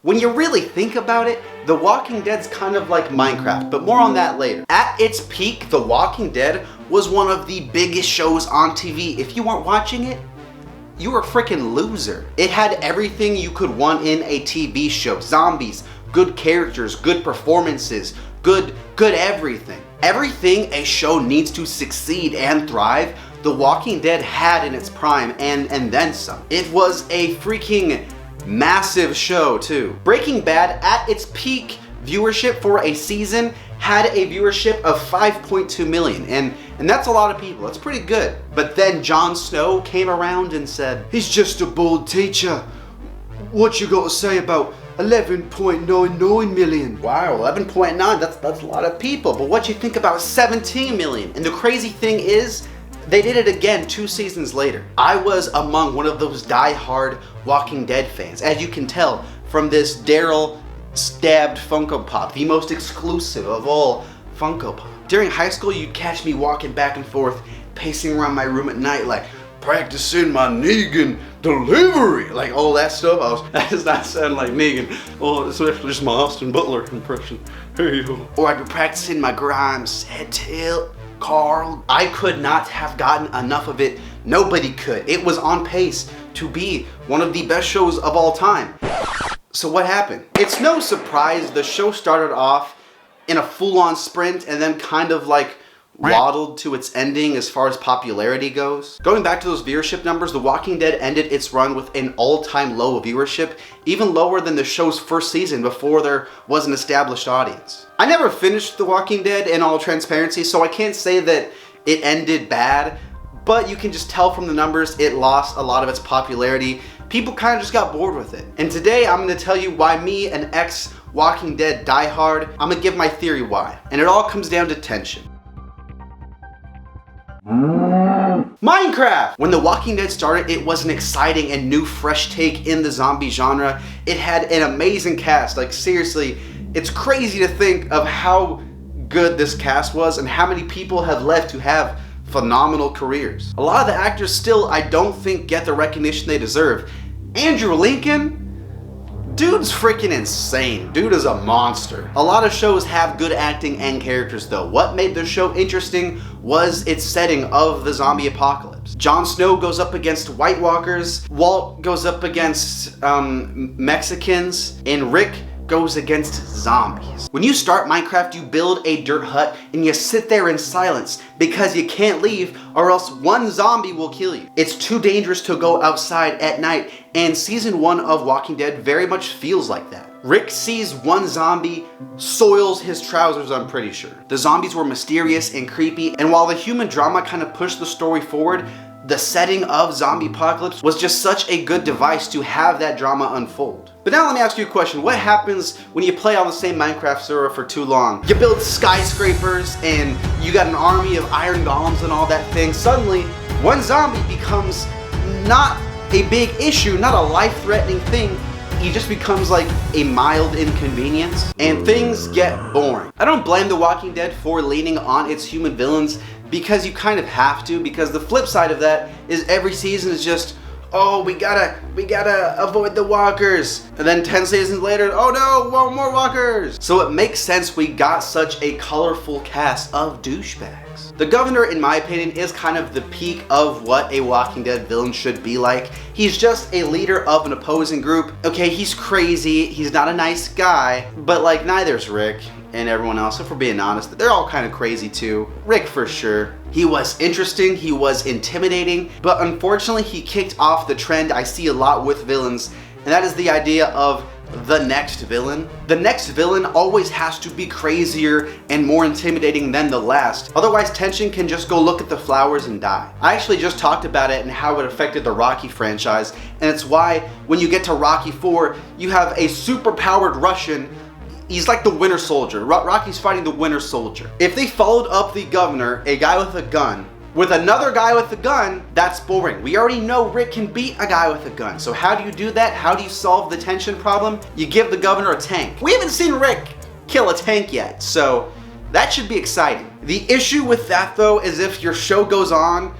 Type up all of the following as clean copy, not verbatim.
When you really think about it, The Walking Dead's kind of like Minecraft, but more on that later. At its peak, The Walking Dead was one of the biggest shows on TV. If you weren't watching it, you were a freaking loser. It had everything you could want in a TV show. Zombies, good characters, good performances, good everything. Everything a show needs to succeed and thrive, The Walking Dead had in its prime and then some. It was a freaking massive show too. Breaking Bad at its peak viewership for a season had a viewership of 5.2 million and that's a lot of people. That's pretty good. But then Jon Snow came around and said, "He's just a bold teacher. What you got to say about 11.99 million? Wow, 11.9, that's a lot of people. But what you think about 17 million? And the crazy thing is, they did it again 2 seasons later. I was among one of those die-hard Walking Dead fans, as you can tell from this Daryl stabbed Funko Pop, the most exclusive of all Funko Pop. During high school, you'd catch me walking back and forth, pacing around my room at night like, practicing my Negan delivery, like all that stuff. That does not sound like Negan. Oh, it's actually just my Austin Butler impression. Hey, yo. Or I'd be practicing my Grimes head tilt, Carl. I could not have gotten enough of it. Nobody could. It was on pace to be one of the best shows of all time. So what happened? It's no surprise the show started off in a full-on sprint and then kind of like waddled to its ending as far as popularity goes. Going back to those viewership numbers, The Walking Dead ended its run with an all-time low of viewership, even lower than the show's first season before there was an established audience. I never finished The Walking Dead in all transparency, so I can't say that it ended bad, but you can just tell from the numbers it lost a lot of its popularity. People kind of just got bored with it. And today I'm going to tell you why me, an ex-Walking Dead diehard, I'm going to give my theory why. And it all comes down to tension. Minecraft! When The Walking Dead started, it was an exciting and new fresh take in the zombie genre. It had an amazing cast. Like seriously, it's crazy to think of how good this cast was and how many people have left to have phenomenal careers. A lot of the actors still, I don't think, get the recognition they deserve. Andrew Lincoln? Dude's freaking insane. Dude is a monster. A lot of shows have good acting and characters though. What made the show interesting was its setting of the zombie apocalypse. Jon Snow goes up against White Walkers, Walt goes up against Mexicans, and Rick goes against zombies. When you start Minecraft, you build a dirt hut and you sit there in silence because you can't leave or else one zombie will kill you. It's too dangerous to go outside at night, and season 1 of Walking Dead very much feels like that. Rick sees one zombie, soils his trousers, I'm pretty sure. The zombies were mysterious and creepy, and while the human drama kind of pushed the story forward, the setting of zombie apocalypse was just such a good device to have that drama unfold. But now let me ask you a question. What happens when you play on the same Minecraft server for too long? You build skyscrapers and you got an army of iron golems and all that thing. Suddenly, one zombie becomes not a big issue, not a life-threatening thing. He just becomes like a mild inconvenience and things get boring. I don't blame The Walking Dead for leaning on its human villains because you kind of have to, because the flip side of that is every season is just, oh, we gotta avoid the walkers. And then 10 seasons later, oh no, more walkers. So it makes sense we got such a colorful cast of douchebags. The governor, in my opinion, is kind of the peak of what a Walking Dead villain should be like. He's just a leader of an opposing group. Okay, he's crazy, he's not a nice guy, but like neither's Rick and everyone else. If we're being honest, they're all kind of crazy too. Rick for sure. He was interesting, he was intimidating, but unfortunately he kicked off the trend I see a lot with villains, and that is the idea of the next villain. The next villain always has to be crazier and more intimidating than the last. Otherwise, tension can just go look at the flowers and die. I actually just talked about it and how it affected the Rocky franchise, and it's why when you get to Rocky 4, you have a super-powered Russian. He's like the Winter Soldier. Rocky's fighting the Winter Soldier. If they followed up the governor, a guy with a gun, with another guy with a gun, that's boring. We already know Rick can beat a guy with a gun. So how do you do that? How do you solve the tension problem? You give the governor a tank. We haven't seen Rick kill a tank yet, so that should be exciting. The issue with that though is if your show goes on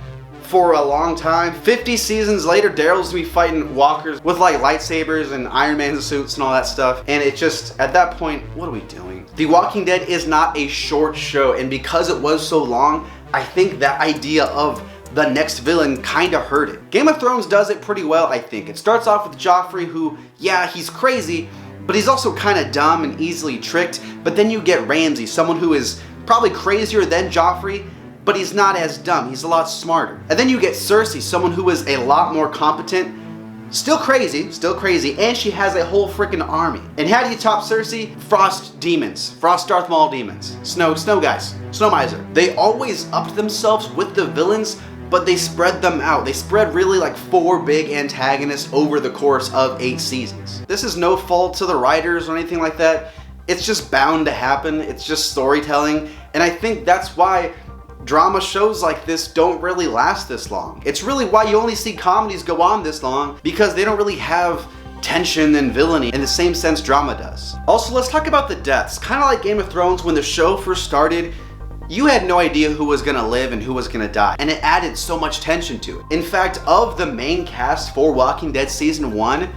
for a long time. 50 seasons later, Daryl's gonna be fighting walkers with like lightsabers and Iron Man suits and all that stuff. And it just, at that point, what are we doing? The Walking Dead is not a short show, and because it was so long, I think that idea of the next villain kind of hurt it. Game of Thrones does it pretty well, I think. It starts off with Joffrey, who, yeah, he's crazy, but he's also kind of dumb and easily tricked. But then you get Ramsay, someone who is probably crazier than Joffrey, but he's not as dumb. He's a lot smarter. And then you get Cersei, someone who is a lot more competent, still crazy, and she has a whole freaking army. And how do you top Cersei? Frost demons. Frost Darth Maul demons. Snow guys. Snow Miser. They always upped themselves with the villains, but they spread them out. They spread really like 4 big antagonists over the course of 8 seasons. This is no fault to the writers or anything like that. It's just bound to happen. It's just storytelling. And I think that's why drama shows like this don't really last this long. It's really why you only see comedies go on this long, because they don't really have tension and villainy in the same sense drama does. Also, let's talk about the deaths. Kind of like Game of Thrones, when the show first started, you had no idea who was gonna live and who was gonna die, and it added so much tension to it. In fact, of the main cast for Walking Dead Season 1,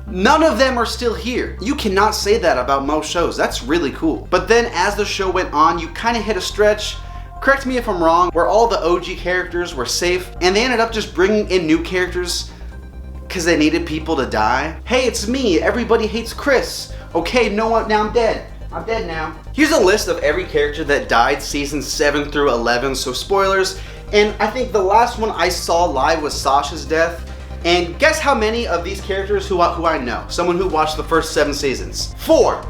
none of them are still here. You cannot say that about most shows. That's really cool. But then as the show went on, you kind of hit a stretch, correct me if I'm wrong, where all the OG characters were safe, and they ended up just bringing in new characters because they needed people to die. Hey, it's me. Everybody hates Chris. Okay, now I'm dead. I'm dead now. Here's a list of every character that died seasons 7 through 11, so spoilers. And I think the last one I saw live was Sasha's death. And guess how many of these characters who I know? Someone who watched the first 7 seasons. 4.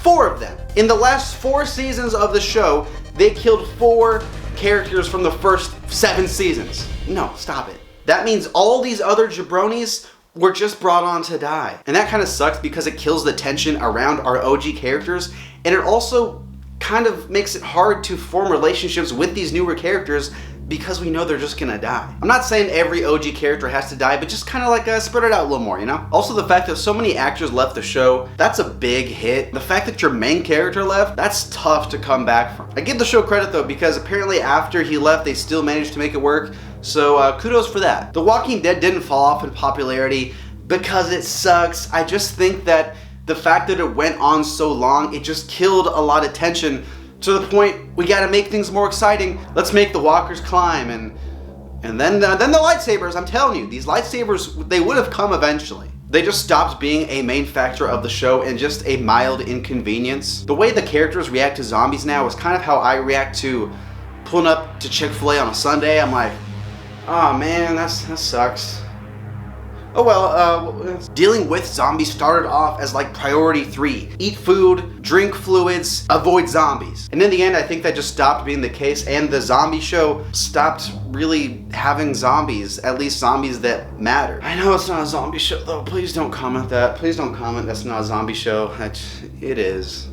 4 of them. In the last 4 seasons of the show, they killed 4 characters from the first 7 seasons. No, stop it. That means all these other jabronis were just brought on to die. And that kind of sucks because it kills the tension around our OG characters, and it also kind of makes it hard to form relationships with these newer characters because we know they're just gonna die. I'm not saying every OG character has to die, but just kind of like spread it out a little more, you know? Also, the fact that so many actors left the show, that's a big hit. The fact that your main character left, that's tough to come back from. I give the show credit though, because apparently after he left, they still managed to make it work. So kudos for that. The Walking Dead didn't fall off in popularity because it sucks. I just think that the fact that it went on so long, it just killed a lot of tension, to the point we gotta make things more exciting. Let's make the walkers climb, and then the lightsabers. I'm telling you, these lightsabers, they would have come eventually. They just stopped being a main factor of the show and just a mild inconvenience. The way the characters react to zombies now is kind of how I react to pulling up to Chick-fil-A on a Sunday. I'm like, oh man, that sucks. Oh well, dealing with zombies started off as like priority 3. Eat food, drink fluids, avoid zombies. And in the end, I think that just stopped being the case, and the zombie show stopped really having zombies, at least zombies that matter. I know it's not a zombie show though. Please don't comment that. Please don't comment that's not a zombie show. It is.